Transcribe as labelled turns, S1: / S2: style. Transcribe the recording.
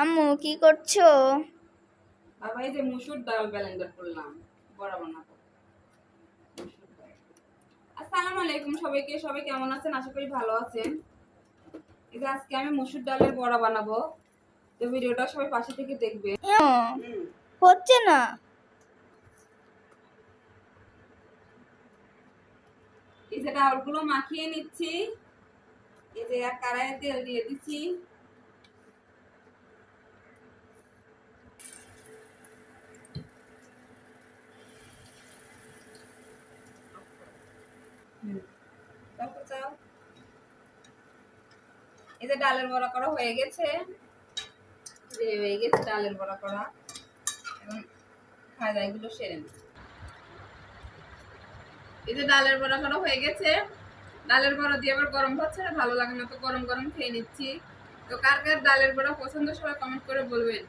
S1: আম্মু কি করছো?
S2: বাবা এই যে মসুর ডাল ব্লেন্ডার করলাম, বড়া বানাবো। আসসালামু আলাইকুম সবাইকে, সবাই কেমন আছেন? আশা করি ভালো আছেন। এই যে আজকে আমি মসুর ডালের বড়া বানাবো, তো ভিডিওটা সবাই পাশে থেকে দেখবে।
S1: হচ্ছে না।
S2: এই যে ডালগুলো মাখিয়ে নিচ্ছি। এই যে এক কড়াইয়ে তেল দিয়ে দিচ্ছি। তারপর চাও এই যে ডালের বড়া করা হয়ে গেছে, হয়ে গেছে ডালের বড়া করা। এখন খাওয়া এগুলো সেরে নিই। এই যে ডালের বড়া করা হয়ে গেছে, ডালের বড়া দিয়ে আবার গরম হচ্ছে না, ভালো লাগে না, তো গরম গরম খেয়ে নিচ্ছি। তো কার কার ডালের বড়া পছন্দ সবাই কমেন্ট করে বলবেন।